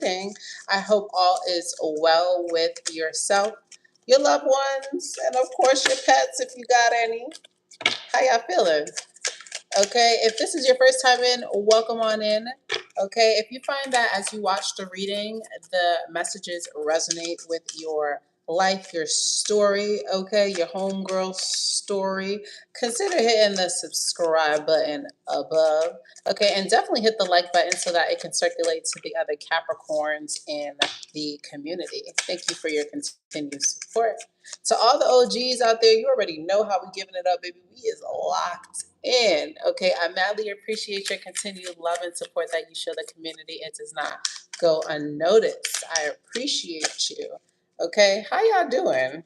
I hope all is well with yourself, your loved ones, and of course your pets if you got any. How y'all feeling? Okay, if this is your first time in, welcome on in. Okay, if you find that as you watch the reading, the messages resonate with your life, your story, okay, your homegirl story, consider hitting the subscribe button above, okay, and definitely hit the like button so that it can circulate to the other Capricorns in the community. Thank you for your continued support. To all the OGs out there, you already know how we giving it up, baby. We is locked in. Okay, I madly appreciate your continued love and support that you show the community. It does not go unnoticed. I appreciate you. Okay, how y'all doing?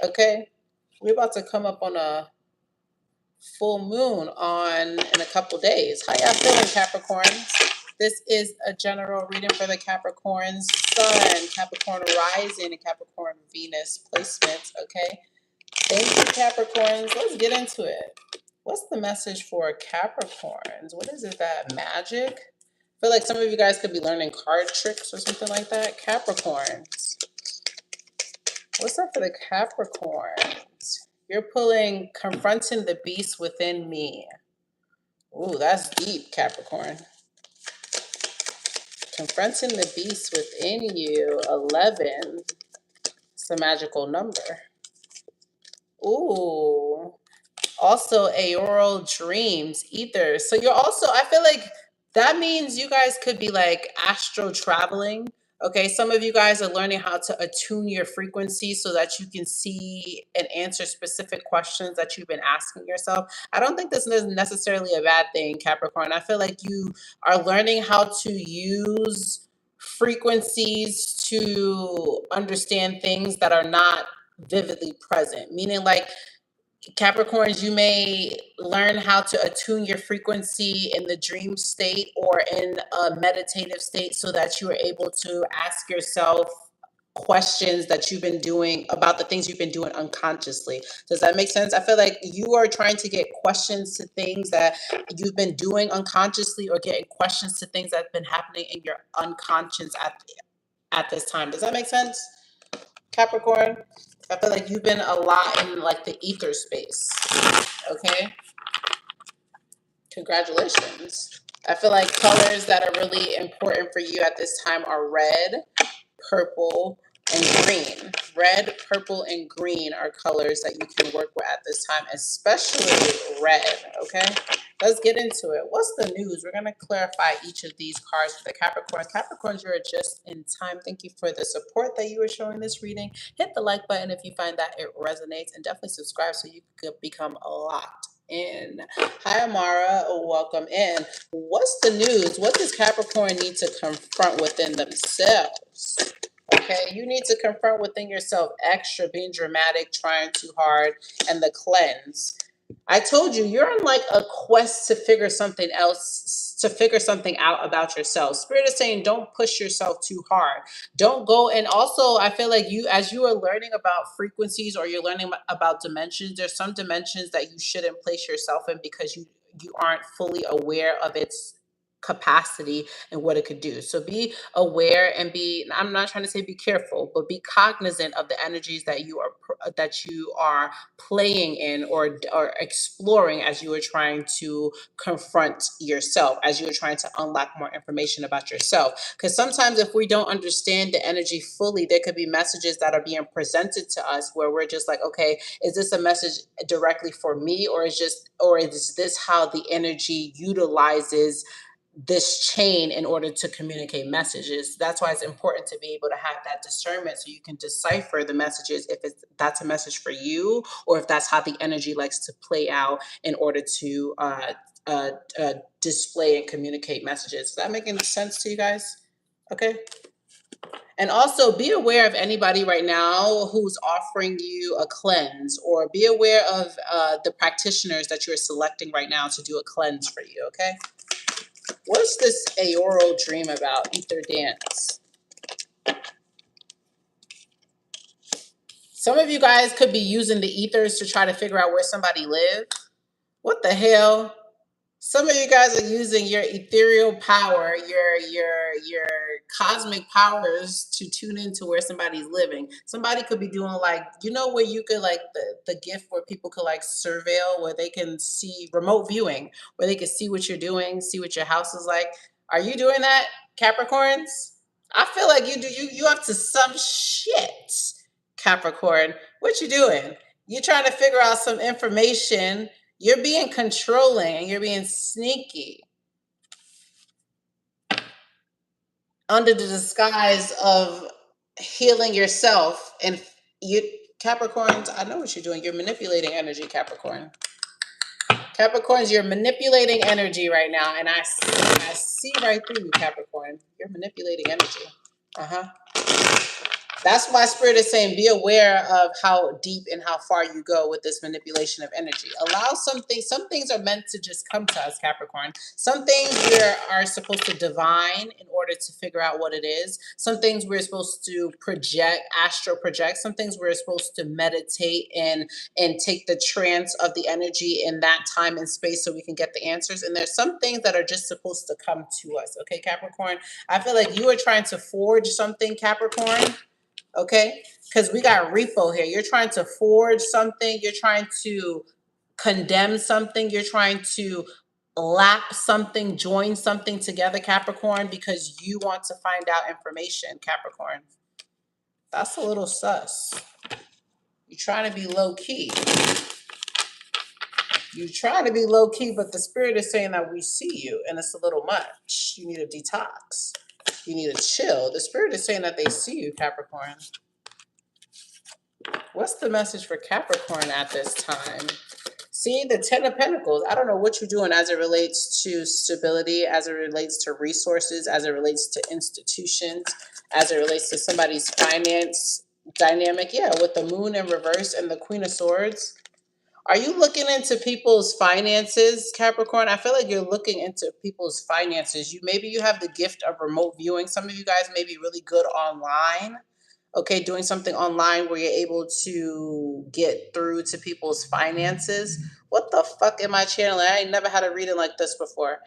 Okay, we're about to come up on a full moon in a couple days. How y'all feeling, Capricorns? This is a general reading for the Capricorn Sun, Capricorn Rising, and Capricorn Venus placements. Okay, thank you, Capricorns. Let's get into it. What's the message for Capricorns? What is it, that magic? I feel like some of you guys could be learning card tricks or something like that. Capricorns. What's up for the Capricorns? You're pulling Confronting the Beast Within Me. Ooh, that's deep, Capricorn. Confronting the Beast Within You, 11. It's a magical number. Ooh. Also, Aoral Dreams, Ether. So you're also, I feel like that means you guys could be like astral traveling. Okay, some of you guys are learning how to attune your frequency so that you can see and answer specific questions that you've been asking yourself. I don't think this is necessarily a bad thing, Capricorn. I feel like you are learning how to use frequencies to understand things that are not vividly present, meaning like Capricorns, you may learn how to attune your frequency in the dream state or in a meditative state so that you are able to ask yourself questions that you've been doing about the things you've been doing unconsciously. Does that make sense? I feel like you are trying to get questions to things that you've been doing unconsciously or getting questions to things that have been happening in your unconscious at this time. Does that make sense, Capricorn? I feel like you've been a lot in like the ether space. Okay. Congratulations. I feel like colors that are really important for you at this time are red, purple, and green. Red, purple, and green are colors that you can work with at this time, especially red. Okay. Let's get into it. What's the news? We're going to clarify each of these cards for the Capricorns. Capricorns, you're just in time. Thank you for the support that you are showing this reading. Hit the like button if you find that it resonates, and definitely subscribe so you could become locked in. Hi, Amara. Welcome in. What's the news? What does Capricorn need to confront within themselves? Okay, you need to confront within yourself extra, being dramatic, trying too hard, and the cleanse. I told you, you're on like a quest to figure something out about yourself. Spirit is saying, don't push yourself too hard. Don't go. And also, I feel like as you are learning about frequencies or you're learning about dimensions, there's some dimensions that you shouldn't place yourself in because you aren't fully aware of its capacity and what it could do. So be aware and I'm not trying to say be careful, but be cognizant of the energies that you are playing in or exploring as you are trying to confront yourself, as you are trying to unlock more information about yourself. Because sometimes if we don't understand the energy fully, there could be messages that are being presented to us where we're just like, okay, is this a message directly for me, or is this how the energy utilizes this chain in order to communicate messages? That's why it's important to be able to have that discernment so you can decipher the messages if that's a message for you or if that's how the energy likes to play out in order to display and communicate messages. Is that making sense to you guys? Okay. And also be aware of anybody right now who's offering you a cleanse, or be aware of the practitioners that you're selecting right now to do a cleanse for you. Okay. What's this Aoral dream about? Ether dance. Some of you guys could be using the ethers to try to figure out where somebody lives. What the hell? Some of you guys are using your ethereal power, your cosmic powers to tune into where somebody's living. Somebody could be doing like, where you could like the gift where people could like surveil, where they can see remote viewing, where they can see what you're doing, see what your house is like. Are you doing that, Capricorns? I feel like you up to some shit, Capricorn. What you doing? You trying to figure out some information. You're being controlling and you're being sneaky under the disguise of healing yourself. And you, Capricorns, I know what you're doing. You're manipulating energy, Capricorn. Capricorns, you're manipulating energy right now. And I see right through you, Capricorn. You're manipulating energy. Uh-huh. That's why Spirit is saying be aware of how deep and how far you go with this manipulation of energy. Allow some things are meant to just come to us, Capricorn. Some things we are supposed to divine in order to figure out what it is. Some things we're supposed to project, astral project. Some things we're supposed to meditate and take the trance of the energy in that time and space so we can get the answers. And there's some things that are just supposed to come to us. Okay, Capricorn? I feel like you are trying to forge something, Capricorn. Okay, because we got repo here. You're trying to forge something. You're trying to condemn something. You're trying to lap something, join something together, Capricorn, because you want to find out information, Capricorn. That's a little sus. You're trying to be low key. You're trying to be low key, but the Spirit is saying that we see you and it's a little much. You need a detox. You need to chill. The Spirit is saying that they see you, Capricorn. What's the message for Capricorn at this time? See, the Ten of Pentacles. I don't know what you're doing as it relates to stability, as it relates to resources, as it relates to institutions, as it relates to somebody's finance dynamic. Yeah, with the Moon in reverse and the Queen of Swords. Are you looking into people's finances, Capricorn? I feel like you're looking into people's finances. Maybe you have the gift of remote viewing. Some of you guys may be really good online. Okay, doing something online where you're able to get through to people's finances. What the fuck am I channeling? I ain't never had a reading like this before.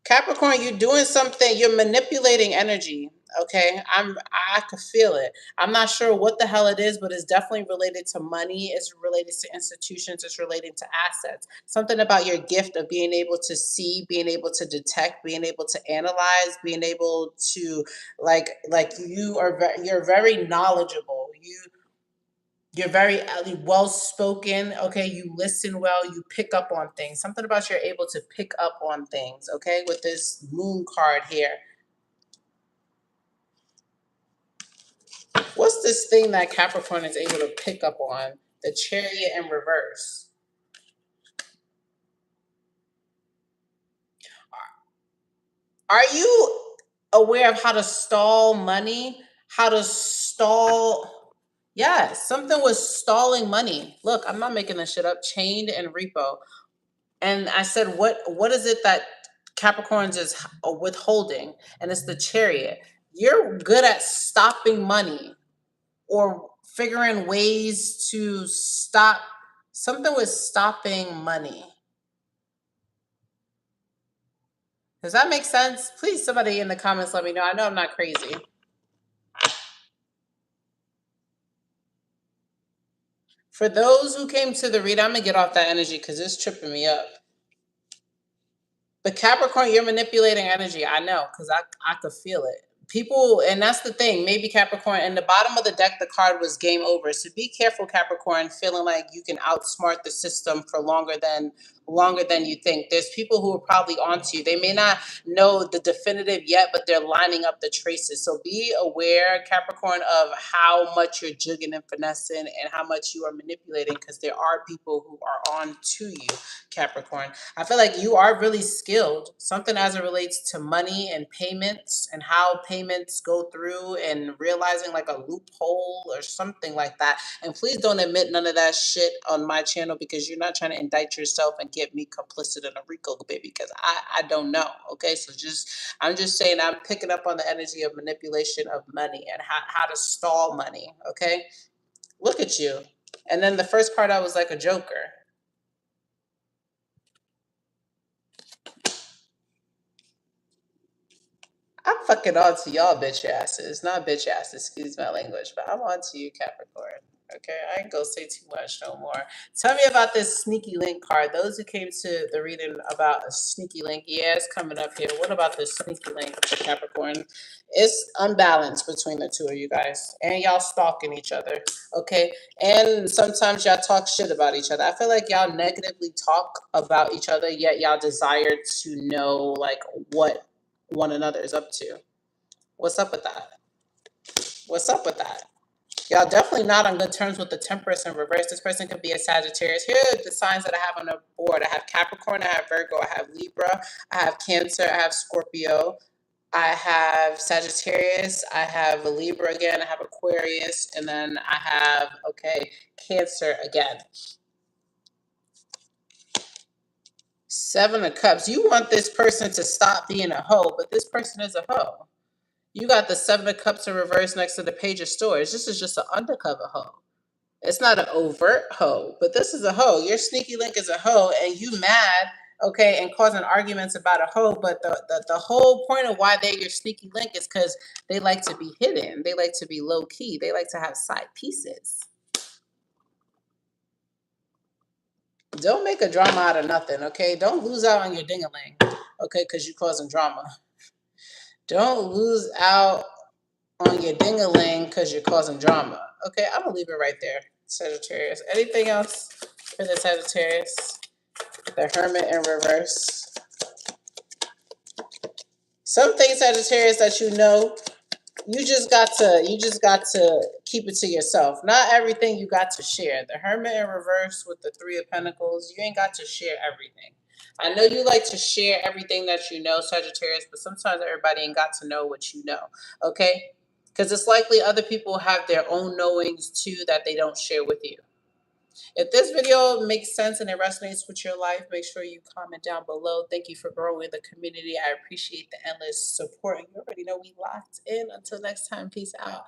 Capricorn, you're doing something, you're manipulating energy. Okay, I could feel it. I'm not sure what the hell it is, but it's definitely related to money, it's related to institutions, it's related to assets. Something about your gift of being able to see, being able to detect, being able to analyze, being able to like you're very knowledgeable. You're very well spoken. Okay, you listen well. You pick up on things. Something about you're able to pick up on things. Okay, with this Moon card here. What's this thing that Capricorn is able to pick up on? The Chariot in reverse. Are you aware of how to stall money? How to stall? Yes, something was stalling money. Look, I'm not making this shit up. Chained and repo. And I said, what is it that Capricorns is withholding? And it's the Chariot. You're good at stopping money or figuring ways to stop. Something with stopping money. Does that make sense? Please, somebody in the comments, let me know. I know I'm not crazy. For those who came to the read, I'm going to get off that energy because it's tripping me up. But Capricorn, you're manipulating energy. I know, because I could feel it. People, and that's the thing, maybe Capricorn, in the bottom of the deck, the card was game over. So be careful, Capricorn, feeling like you can outsmart the system for longer than you think. There's people who are probably onto you. They may not know the definitive yet, but they're lining up the traces. So be aware, Capricorn, of how much you're jigging and finessing and how much you are manipulating, because there are people who are on to you, Capricorn. I feel like you are really skilled. Something as it relates to money and payments and how payments go through and realizing like a loophole or something like that. And please don't admit none of that shit on my channel, because you're not trying to indict yourself and get me complicit in a RICO, baby, because I don't know. Okay, so I'm just saying I'm picking up on the energy of manipulation of money and how to stall money. Okay, look at you. And then the first part I was like a joker. I'm fucking on to y'all bitch asses. Not bitch asses, excuse my language, but I'm on to you, Capricorn. Okay, I ain't gonna say too much no more. Tell me about this sneaky link card. Those who came to the reading about a sneaky link, yeah, it's coming up here. What about this sneaky link, Capricorn? It's unbalanced between the two of you guys, and y'all stalking each other. Okay, and sometimes y'all talk shit about each other. I feel like y'all negatively talk about each other, yet y'all desire to know like what one another is up to. What's up with that? What's up with that? Y'all definitely not on good terms with the Temperance in reverse. This person could be a Sagittarius. Here are the signs that I have on the board. I have Capricorn, I have Virgo, I have Libra, I have Cancer, I have Scorpio, I have Sagittarius, I have a Libra again, I have Aquarius, and then I have, okay, Cancer again. Seven of Cups. You want this person to stop being a hoe, but this person is a hoe. You got the Seven of Cups in reverse next to the Page of Swords. This is just an undercover hoe. It's not an overt hoe, but this is a hoe. Your sneaky link is a hoe, and you mad, okay, and causing arguments about a hoe. But the whole point of why they're your sneaky link is because they like to be hidden. They like to be low key. They like to have side pieces. Don't make a drama out of nothing, okay? Don't lose out on your dingaling, okay, because you're causing drama. Don't lose out on your dingaling because you're causing drama. Okay, I'm gonna leave it right there, Sagittarius. Anything else for the Sagittarius? The Hermit in reverse. Some things, Sagittarius, that you just got to keep it to yourself. Not everything you got to share. The Hermit in reverse with the Three of Pentacles, you ain't got to share everything. I know you like to share everything that you know, Sagittarius, but sometimes everybody ain't got to know what you know. Okay? Because it's likely other people have their own knowings too that they don't share with you. If this video makes sense and it resonates with your life, make sure you comment down below. Thank you for growing the community. I appreciate the endless support. And you already know we locked in. Until next time, peace out,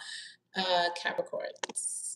Capricorns.